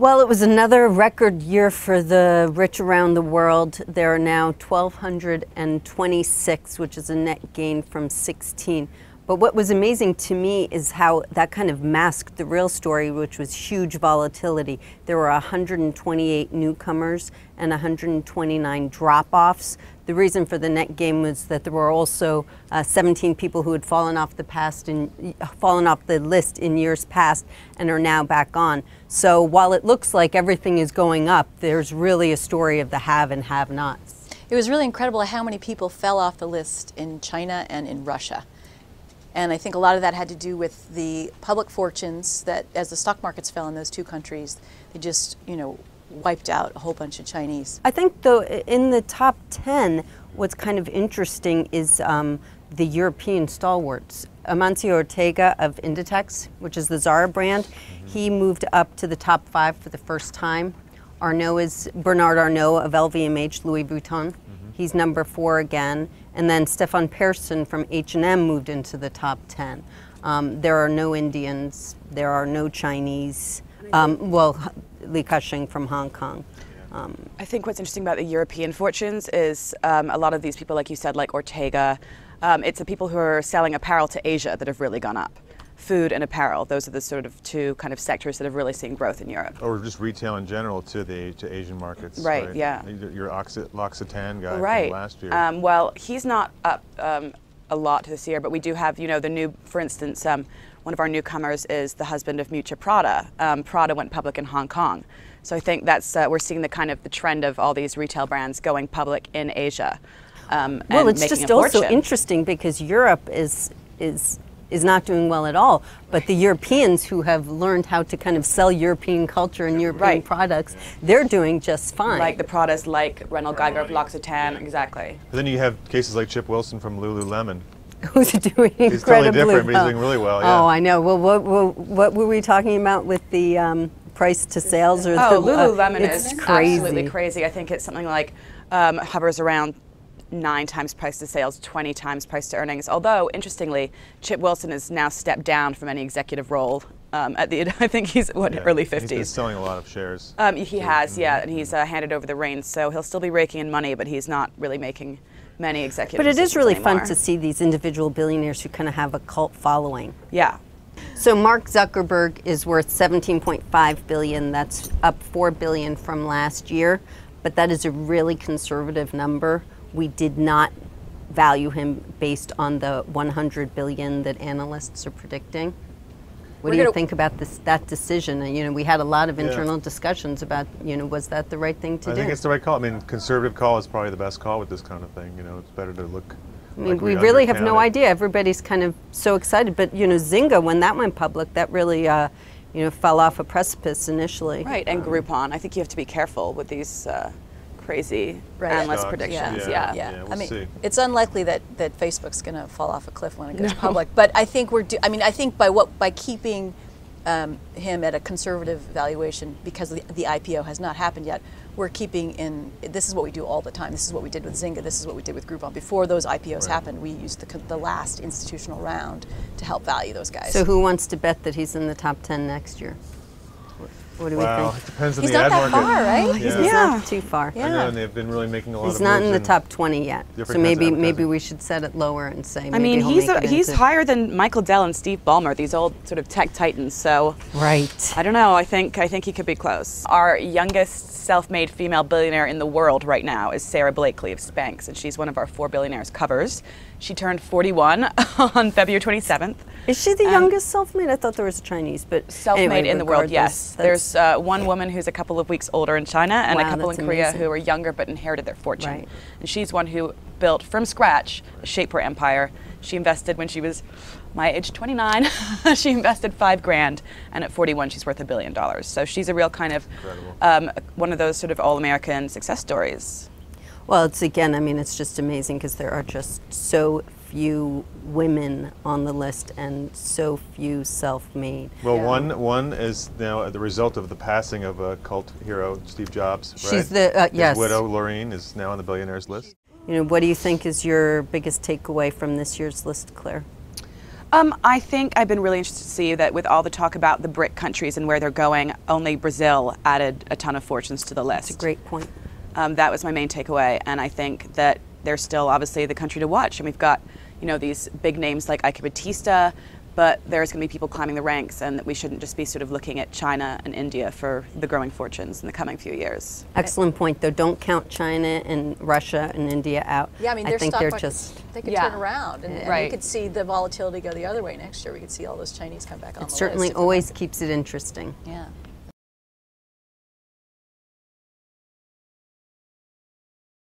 Well, it was another record year for the rich around the world. There are now 1,226, which is a net gain from 16. But what was amazing to me is how that kind of masked the real story, which was huge volatility. There were 128 newcomers and 129 drop-offs. The reason for the net gain was that there were also 17 people who had fallen off the list in years past and are now back on. So while it looks like everything is going up, there's really a story of the have and have-nots. It was really incredible how many people fell off the list in China and in Russia. And I think a lot of that had to do with the public fortunes that, as the stock markets fell in those two countries, they just, wiped out a whole bunch of Chinese. I think, though, in the top 10, what's kind of interesting is the European stalwarts. Amancio Ortega of Inditex, which is the Zara brand, he moved up to the top 5 for the first time. Arnault is Bernard Arnault of LVMH, Louis Vuitton. He's number 4 again. And then Stefan Persson from H&M moved into the top 10. There are no Indians, there are no Chinese. Well, Li Ka-shing from Hong Kong. I think what's interesting about the European fortunes is a lot of these people, like you said, like Ortega, it's the people who are selling apparel to Asia that have really gone up. Food and apparel, those are the sort of two kind of sectors that have really seen growth in Europe. Or just retail in general to Asian markets. Right, yeah. Your L'Occitane guy right. from last year. Well, he's not up a lot this year, but we do have, the new, for instance, one of our newcomers is the husband of Miuccia Prada. Prada went public in Hong Kong. So I think that's, we're seeing the kind of the trend of all these retail brands going public in Asia. Well, it's just also interesting because Europe is not doing well at all, but the Europeans who have learned how to kind of sell European culture and European products, they're doing just fine. Like the Pradas, like Reynald Geiger of L'Occitane, exactly. But then you have cases like Chip Wilson from Lululemon. Who's doing incredibly He's totally different, well. but he's doing really well, yeah. Oh, I know. Well, what were we talking about with the price to sales? Or Lululemon is crazy. Absolutely crazy. I think it's something like hovers around 9 times price to sales, 20 times price to earnings. Although, interestingly, Chip Wilson has now stepped down from any executive role I think he's, early 50s. He's been selling a lot of shares. He has, yeah, and he's handed over the reins, so he'll still be raking in money, but he's not really making many executive But it is really anymore. fun to see these individual billionaires who kind of have a cult following. Yeah. So Mark Zuckerberg is worth $17.5 billion. That's up $4 billion from last year, but that is a really conservative number. We did not value him based on the $100 billion that analysts are predicting. What do you think about that decision? And, we had a lot of internal discussions about, was that the right thing to do? I think it's the right call. I mean, conservative call is probably the best call with this kind of thing. It's better to look. I mean, we really have no idea. Everybody's kind of so excited. But, Zynga, when that went public, that really, fell off a precipice initially. Right, and Groupon. I think you have to be careful with these crazy analyst predictions. Yeah, we'll see. It's unlikely that Facebook's going to fall off a cliff when it goes public. But I think I think by keeping him at a conservative valuation because the IPO has not happened yet, we're keeping in. This is what we do all the time. This is what we did with Zynga. This is what we did with Groupon. Before those IPOs happened, we used the last institutional round to help value those guys. So who wants to bet that he's in the top 10 next year? What do we think? It depends on He's the ad not that market. far, right? Yeah. He's not too far. I know, and they've been really making a lot of He's not in the moves top 20 yet. So maybe we should set it lower and say maybe he's higher than Michael Dell and Steve Ballmer, these old sort of tech titans. So I don't know. I think he could be close. Our youngest self-made female billionaire in the world right now is Sarah Blakely of Spanx, and she's one of our 4 Billionaires covers. She turned 41 on February 27th. Is she the youngest self-made? I thought there was a Chinese, but self-made anyway, in the world, yes. There's one woman who's a couple of weeks older in China and a couple in Korea who are younger but inherited their fortune. Right. And she's one who built from scratch a shapewear empire. She invested when she was my age, 29. She invested $5 grand, and at 41 she's worth $1 billion. So she's a real kind of one of those sort of all-American success stories. Well, it's just amazing because there are just so few women on the list and so few self-made. Well, one is now the result of the passing of a cult hero, Steve Jobs. Right? She's the His widow, Lorraine, is now on the Billionaires list. What do you think is your biggest takeaway from this year's list, Claire? I think I've been really interested to see that with all the talk about the BRIC countries and where they're going, only Brazil added a ton of fortunes to the list. That's a great point. That was my main takeaway, and I think that they're still obviously the country to watch. And we've got, you know, these big names like Ike Batista, but there's going to be people climbing the ranks, and we shouldn't just be sort of looking at China and India for the growing fortunes in the coming few years. Excellent point, though. Don't count China and Russia and India out. Yeah, I mean, I think stock they're markets, just they could turn around, and Right. we could see the volatility go the other way next year. We could see all those Chinese come back on the It certainly list. always keeps it interesting. Yeah.